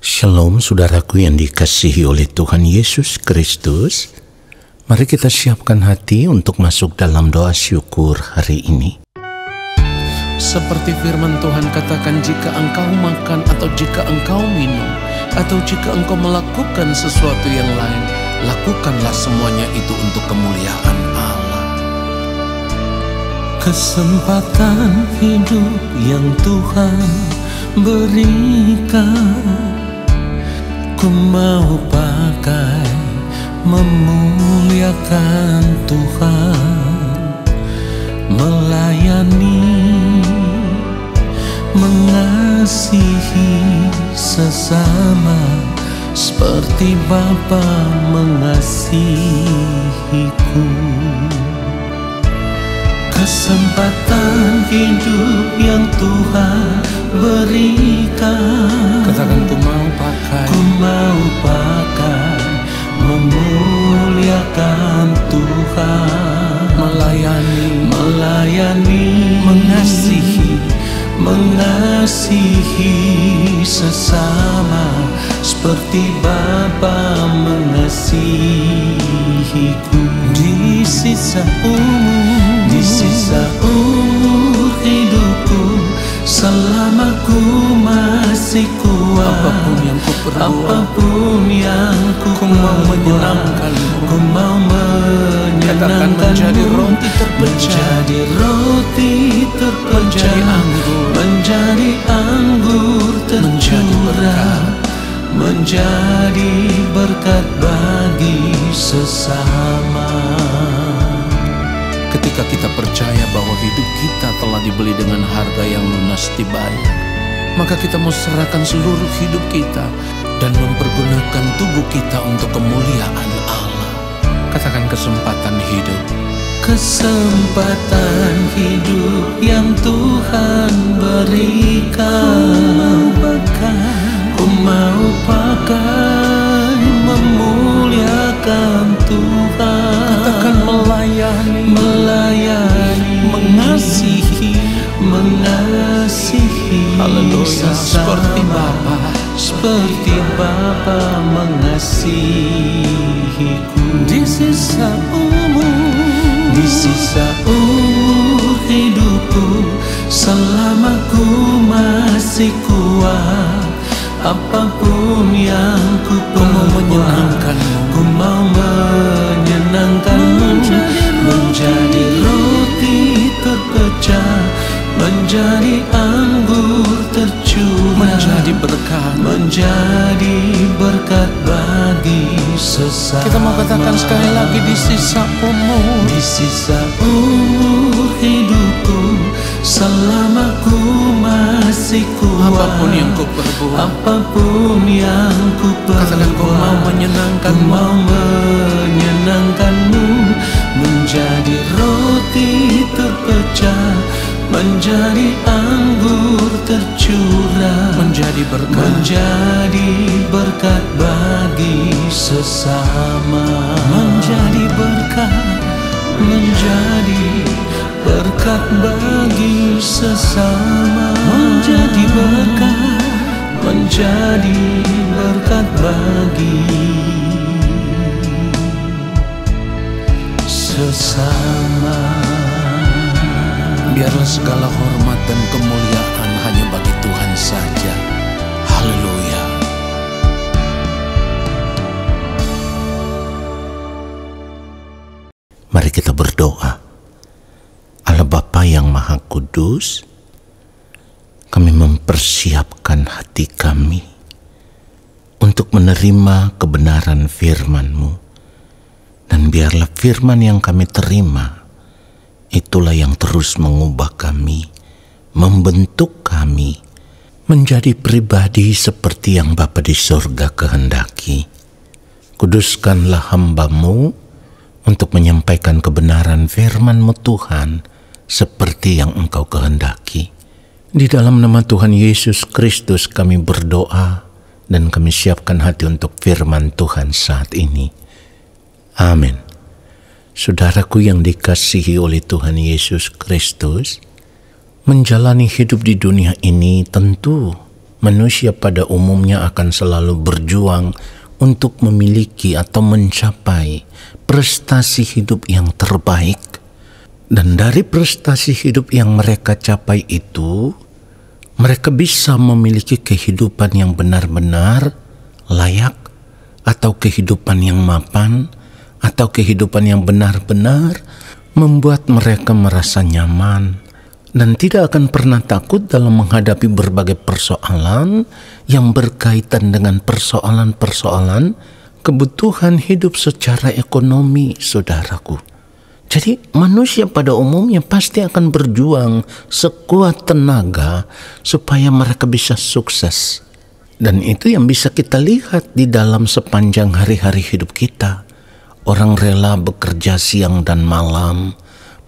Shalom saudaraku yang dikasihi oleh Tuhan Yesus Kristus. Mari kita siapkan hati untuk masuk dalam doa syukur hari ini. Seperti firman Tuhan katakan, jika engkau makan atau jika engkau minum atau jika engkau melakukan sesuatu yang lain, lakukanlah semuanya itu untuk kemuliaan Allah. Kesempatan hidup yang Tuhan berikan, ku mau pakai memuliakan Tuhan, melayani, mengasihi sesama seperti Bapa mengasihiku. Kesempatan hidup yang Tuhan berikan, Katakan, ku mau pakai, ku mau pakai memuliakan Tuhan, melayani, mengasihi sesama seperti Bapa mengasihiku. Di sisa umur hidupku, selama ku masih kuat, apapun yang ku perbuat, apapun yang ku mau menyenangkanmu, ku mau katakan, menjadi roti terpecah, menjadi anggur tercurah, menjadi berkat bagi sesama. Ketika kita percaya bahwa hidup kita telah dibeli dengan harga yang lunas dibayar, maka kita mau serahkan seluruh hidup kita dan mempergunakan tubuh kita untuk kemuliaan Allah. Katakan, kesempatan hidup. Kesempatan hidup yang Tuhan berikan, ku mau pakai memuliakan Tuhan. Katakan, melayani, mengasihi, haleluya, seperti Bapa mengasihiku. Di sisa umur hidupku, selama ku masih kuat, apapun yang ku perbuat, ku mau menyenangkanmu, menjadi roti terpecah, menjadi anggur tercurah, menjadi berkat bagi sesama. Kita mau katakan sekali lagi, di sisa umur hidupku, selama ku masih kuat, apapun yang ku perbuat, katakan, ku mau menyenangkanmu, menjadi roti terpecah, menjadi anggur tercurah, menjadi berkat bagi sesama, menjadi berkat bagi sesama, menjadi berkat bagi sesama. Biarlah segala hormat dan kemuliaan hanya bagi Tuhan saja. Haleluya. Mari kita berdoa. Allah Bapa yang Maha Kudus, kami mempersiapkan hati kami untuk menerima kebenaran firman-Mu. Dan biarlah firman yang kami terima, itulah yang terus mengubah kami, membentuk kami, menjadi pribadi seperti yang Bapa di surga kehendaki. Kuduskanlah hamba-Mu untuk menyampaikan kebenaran firman-Mu Tuhan, seperti yang Engkau kehendaki. Di dalam nama Tuhan Yesus Kristus kami berdoa, dan kami siapkan hati untuk firman Tuhan saat ini. Amin. Saudaraku yang dikasihi oleh Tuhan Yesus Kristus, menjalani hidup di dunia ini tentu manusia pada umumnya akan selalu berjuang untuk memiliki atau mencapai prestasi hidup yang terbaik. Dan dari prestasi hidup yang mereka capai itu, mereka bisa memiliki kehidupan yang benar-benar layak, atau kehidupan yang mapan, atau kehidupan yang benar-benar membuat mereka merasa nyaman dan tidak akan pernah takut dalam menghadapi berbagai persoalan yang berkaitan dengan persoalan-persoalan kebutuhan hidup secara ekonomi, saudaraku. Jadi manusia pada umumnya pasti akan berjuang sekuat tenaga supaya mereka bisa sukses. Dan itu yang bisa kita lihat di dalam sepanjang hari-hari hidup kita. Orang rela bekerja siang dan malam,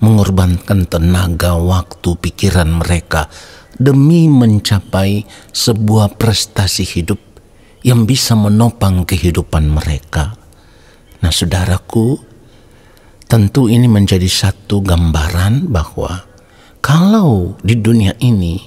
mengorbankan tenaga, waktu, pikiran mereka demi mencapai sebuah prestasi hidup yang bisa menopang kehidupan mereka. Nah, saudaraku, tentu ini menjadi satu gambaran bahwa kalau di dunia ini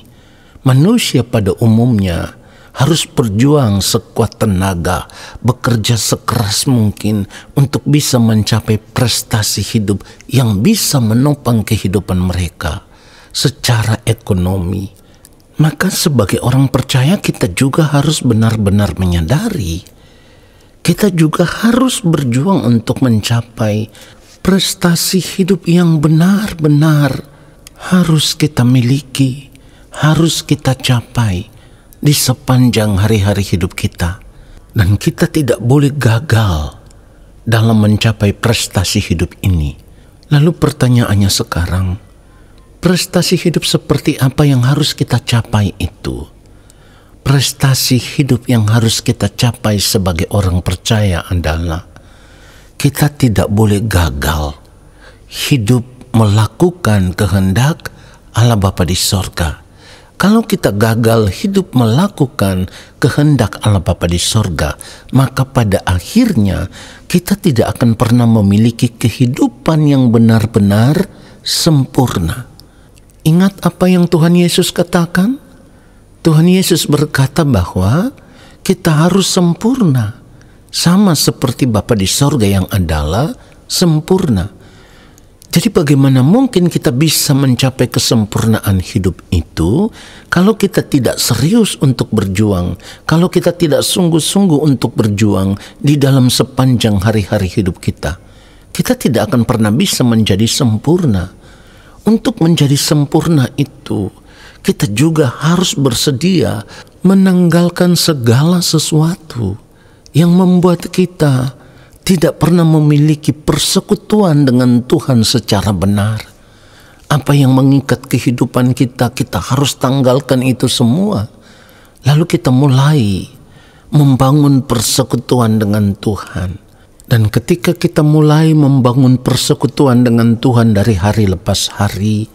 manusia pada umumnya harus berjuang sekuat tenaga, bekerja sekeras mungkin untuk bisa mencapai prestasi hidup yang bisa menopang kehidupan mereka secara ekonomi, maka sebagai orang percaya kita juga harus benar-benar menyadari, kita juga harus berjuang untuk mencapai prestasi hidup yang benar-benar harus kita miliki, harus kita capai di sepanjang hari-hari hidup kita. Dan kita tidak boleh gagal dalam mencapai prestasi hidup ini. Lalu pertanyaannya sekarang, prestasi hidup seperti apa yang harus kita capai itu? Prestasi hidup yang harus kita capai sebagai orang percaya adalah kita tidak boleh gagal hidup melakukan kehendak Allah Bapa di sorga. Kalau kita gagal hidup melakukan kehendak Allah Bapa di sorga, maka pada akhirnya kita tidak akan pernah memiliki kehidupan yang benar-benar sempurna. Ingat apa yang Tuhan Yesus katakan? Tuhan Yesus berkata bahwa kita harus sempurna, sama seperti Bapa di sorga yang adalah sempurna. Jadi bagaimana mungkin kita bisa mencapai kesempurnaan hidup itu kalau kita tidak serius untuk berjuang, kalau kita tidak sungguh-sungguh untuk berjuang di dalam sepanjang hari-hari hidup kita. Kita tidak akan pernah bisa menjadi sempurna. Untuk menjadi sempurna itu, kita juga harus bersedia menanggalkan segala sesuatu yang membuat kita tidak pernah memiliki persekutuan dengan Tuhan secara benar. Apa yang mengikat kehidupan kita, kita harus tanggalkan itu semua. Lalu kita mulai membangun persekutuan dengan Tuhan. Dan ketika kita mulai membangun persekutuan dengan Tuhan dari hari lepas hari,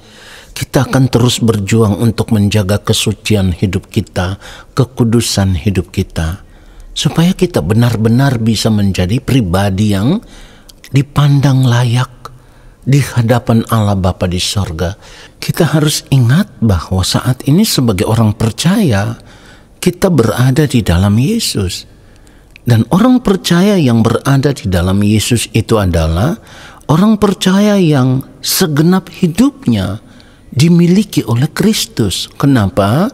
kita akan terus berjuang untuk menjaga kesucian hidup kita, kekudusan hidup kita, supaya kita benar-benar bisa menjadi pribadi yang dipandang layak di hadapan Allah Bapa di sorga. Kita harus ingat bahwa saat ini sebagai orang percaya, kita berada di dalam Yesus. Dan orang percaya yang berada di dalam Yesus itu adalah orang percaya yang segenap hidupnya dimiliki oleh Kristus. Kenapa?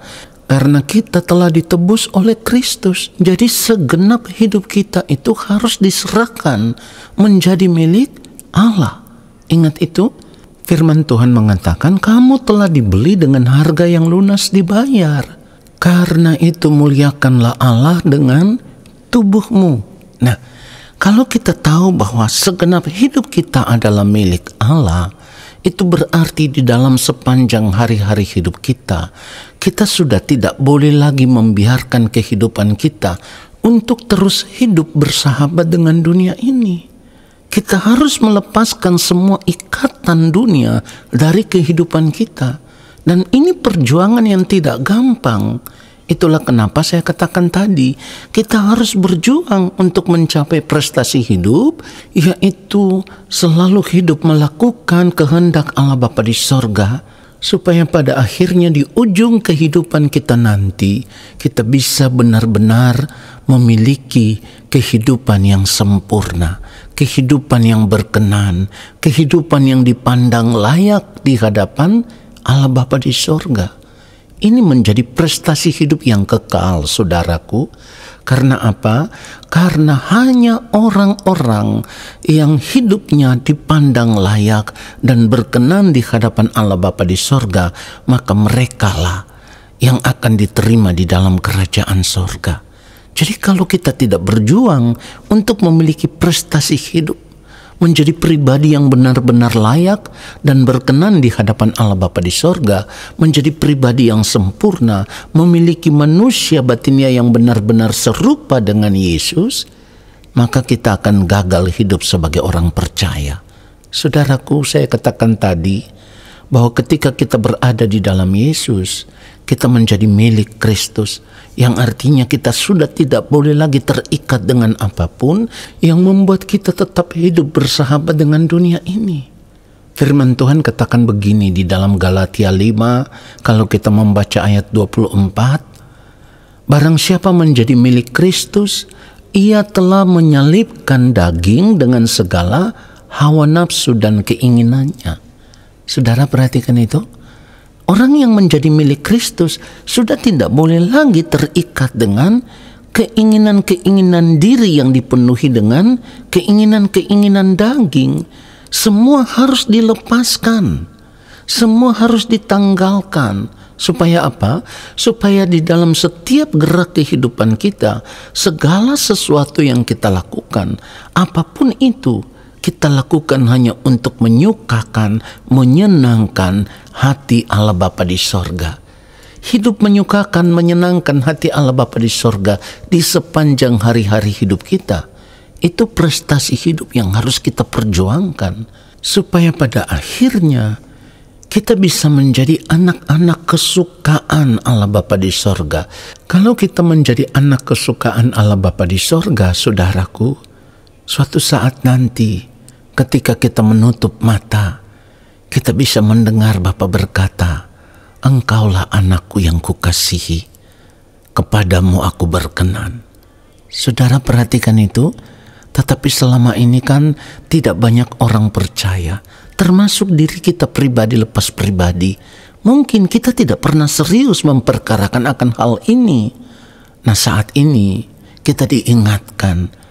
Karena kita telah ditebus oleh Kristus. Jadi segenap hidup kita itu harus diserahkan menjadi milik Allah. Ingat itu, firman Tuhan mengatakan, kamu telah dibeli dengan harga yang lunas dibayar. Karena itu muliakanlah Allah dengan tubuhmu. Nah, kalau kita tahu bahwa segenap hidup kita adalah milik Allah, itu berarti di dalam sepanjang hari-hari hidup kita, kita sudah tidak boleh lagi membiarkan kehidupan kita untuk terus hidup bersahabat dengan dunia ini. Kita harus melepaskan semua ikatan dunia dari kehidupan kita. Dan ini perjuangan yang tidak gampang. Itulah kenapa saya katakan tadi, kita harus berjuang untuk mencapai prestasi hidup, yaitu selalu hidup melakukan kehendak Allah Bapa di sorga supaya pada akhirnya di ujung kehidupan kita nanti, kita bisa benar-benar memiliki kehidupan yang sempurna, kehidupan yang berkenan, kehidupan yang dipandang layak di hadapan Allah Bapa di sorga. Ini menjadi prestasi hidup yang kekal, saudaraku. Karena apa? Karena hanya orang-orang yang hidupnya dipandang layak dan berkenan di hadapan Allah Bapa di sorga, maka merekalah yang akan diterima di dalam kerajaan sorga. Jadi kalau kita tidak berjuang untuk memiliki prestasi hidup, menjadi pribadi yang benar-benar layak dan berkenan di hadapan Allah Bapa di sorga, menjadi pribadi yang sempurna, memiliki manusia batinnya yang benar-benar serupa dengan Yesus, maka kita akan gagal hidup sebagai orang percaya. Saudaraku, saya katakan tadi bahwa ketika kita berada di dalam Yesus, kita menjadi milik Kristus, yang artinya kita sudah tidak boleh lagi terikat dengan apapun yang membuat kita tetap hidup bersahabat dengan dunia ini. Firman Tuhan katakan begini di dalam Galatia 5, kalau kita membaca ayat 24, barang siapa menjadi milik Kristus, ia telah menyalibkan daging dengan segala hawa nafsu dan keinginannya. Saudara perhatikan itu. Orang yang menjadi milik Kristus sudah tidak boleh lagi terikat dengan keinginan-keinginan diri yang dipenuhi dengan keinginan-keinginan daging. Semua harus dilepaskan. Semua harus ditanggalkan. Supaya apa? Supaya di dalam setiap gerak kehidupan kita, segala sesuatu yang kita lakukan, apapun itu, kita lakukan hanya untuk menyukakan, menyenangkan hati Allah Bapa di sorga. Hidup menyukakan, menyenangkan hati Allah Bapa di sorga di sepanjang hari-hari hidup kita. Itu prestasi hidup yang harus kita perjuangkan. Supaya pada akhirnya kita bisa menjadi anak-anak kesukaan Allah Bapa di sorga. Kalau kita menjadi anak kesukaan Allah Bapa di sorga, saudaraku, suatu saat nanti ketika kita menutup mata, kita bisa mendengar Bapa berkata, "Engkaulah anakku yang kukasihi, kepadamu aku berkenan." Saudara perhatikan itu, tetapi selama ini kan tidak banyak orang percaya, termasuk diri kita pribadi lepas pribadi. Mungkin kita tidak pernah serius memperkarakan akan hal ini. Nah, saat ini kita diingatkan.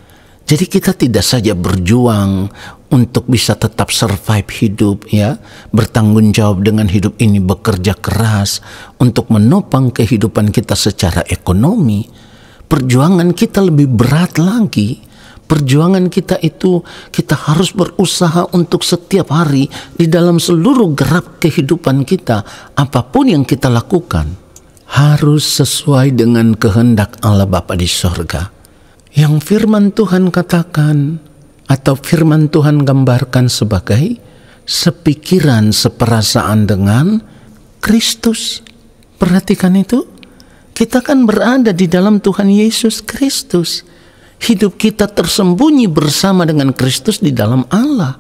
Jadi kita tidak saja berjuang untuk bisa tetap survive hidup, ya, bertanggung jawab dengan hidup ini, bekerja keras untuk menopang kehidupan kita secara ekonomi. Perjuangan kita lebih berat lagi. Perjuangan kita itu kita harus berusaha untuk setiap hari di dalam seluruh gerak kehidupan kita, apapun yang kita lakukan harus sesuai dengan kehendak Allah Bapa di sorga. Yang firman Tuhan katakan atau firman Tuhan gambarkan sebagai sepikiran, seperasaan dengan Kristus. Perhatikan itu. Kita kan berada di dalam Tuhan Yesus Kristus. Hidup kita tersembunyi bersama dengan Kristus di dalam Allah.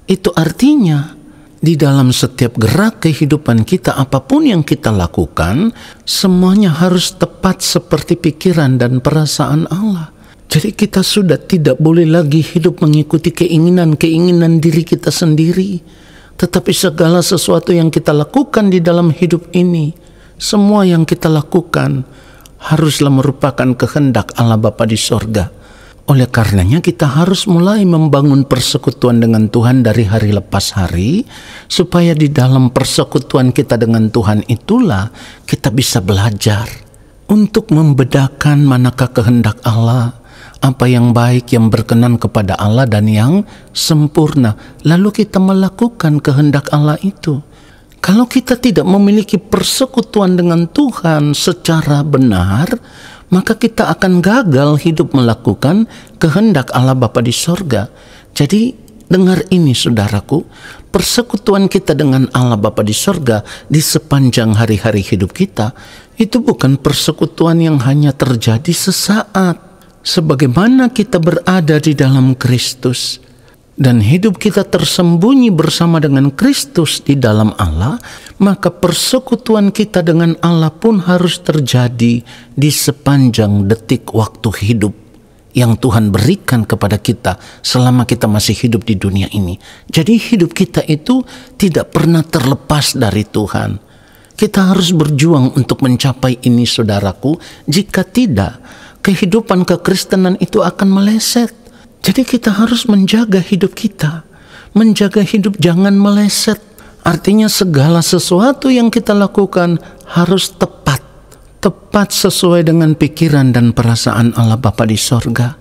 Itu artinya di dalam setiap gerak kehidupan kita, apapun yang kita lakukan, semuanya harus tepat seperti pikiran dan perasaan Allah. Jadi kita sudah tidak boleh lagi hidup mengikuti keinginan-keinginan diri kita sendiri. Tetapi segala sesuatu yang kita lakukan di dalam hidup ini, semua yang kita lakukan haruslah merupakan kehendak Allah Bapa di sorga. Oleh karenanya kita harus mulai membangun persekutuan dengan Tuhan dari hari lepas hari, supaya di dalam persekutuan kita dengan Tuhan itulah kita bisa belajar untuk membedakan manakah kehendak Allah, apa yang baik, yang berkenan kepada Allah dan yang sempurna. Lalu kita melakukan kehendak Allah itu. Kalau kita tidak memiliki persekutuan dengan Tuhan secara benar, maka kita akan gagal hidup melakukan kehendak Allah Bapa di sorga. Jadi dengar ini saudaraku, persekutuan kita dengan Allah Bapa di sorga di sepanjang hari-hari hidup kita, itu bukan persekutuan yang hanya terjadi sesaat. Sebagaimana kita berada di dalam Kristus dan hidup kita tersembunyi bersama dengan Kristus di dalam Allah, maka persekutuan kita dengan Allah pun harus terjadi di sepanjang detik waktu hidup yang Tuhan berikan kepada kita selama kita masih hidup di dunia ini. Jadi hidup kita itu tidak pernah terlepas dari Tuhan. Kita harus berjuang untuk mencapai ini, saudaraku. Jika tidak, kehidupan kekristenan itu akan meleset. Jadi kita harus menjaga hidup kita. Menjaga hidup jangan meleset. Artinya segala sesuatu yang kita lakukan harus tepat. Tepat sesuai dengan pikiran dan perasaan Allah Bapa di sorga.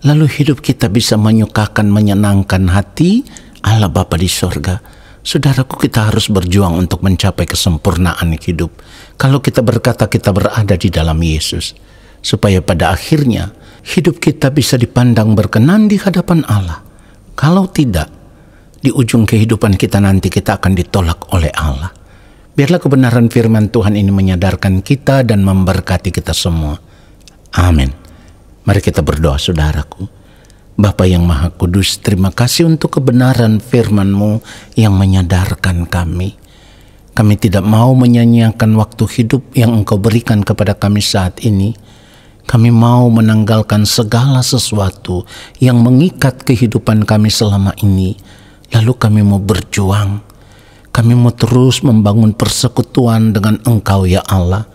Lalu hidup kita bisa menyukakan, menyenangkan hati Allah Bapa di sorga. Saudaraku, kita harus berjuang untuk mencapai kesempurnaan hidup. Kalau kita berkata kita berada di dalam Yesus, supaya pada akhirnya hidup kita bisa dipandang berkenan di hadapan Allah. Kalau tidak, di ujung kehidupan kita nanti kita akan ditolak oleh Allah. Biarlah kebenaran firman Tuhan ini menyadarkan kita dan memberkati kita semua. Amin. Mari kita berdoa, saudaraku. Bapa yang Maha Kudus, terima kasih untuk kebenaran firman-Mu yang menyadarkan kami. Kami tidak mau menyanyiakan waktu hidup yang Engkau berikan kepada kami saat ini. Kami mau menanggalkan segala sesuatu yang mengikat kehidupan kami selama ini. Lalu kami mau berjuang. Kami mau terus membangun persekutuan dengan Engkau ya Allah.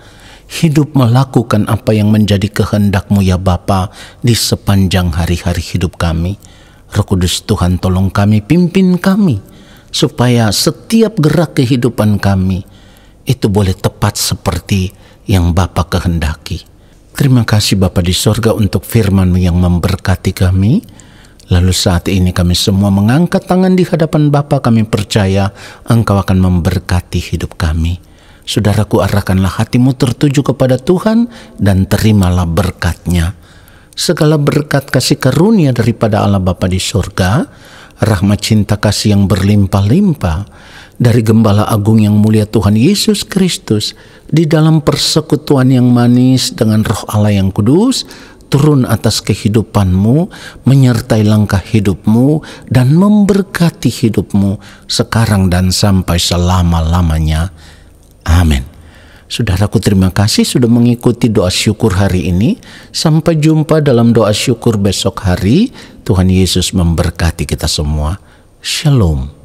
Hidup melakukan apa yang menjadi kehendak-Mu ya Bapa di sepanjang hari-hari hidup kami. Roh Kudus Tuhan, tolong kami, pimpin kami, supaya setiap gerak kehidupan kami itu boleh tepat seperti yang Bapa kehendaki. Terima kasih Bapa di sorga untuk firman-Mu yang memberkati kami. Lalu saat ini kami semua mengangkat tangan di hadapan Bapa. Kami percaya Engkau akan memberkati hidup kami. Saudaraku, arahkanlah hatimu tertuju kepada Tuhan dan terimalah berkat-Nya. Segala berkat kasih karunia daripada Allah Bapa di sorga, rahmat cinta kasih yang berlimpah-limpah dari Gembala Agung yang mulia Tuhan Yesus Kristus, di dalam persekutuan yang manis dengan Roh Allah yang kudus, turun atas kehidupanmu, menyertai langkah hidupmu, dan memberkati hidupmu sekarang dan sampai selama-lamanya. Amin. Saudaraku, terima kasih sudah mengikuti doa syukur hari ini. Sampai jumpa dalam doa syukur besok hari. Tuhan Yesus memberkati kita semua. Shalom.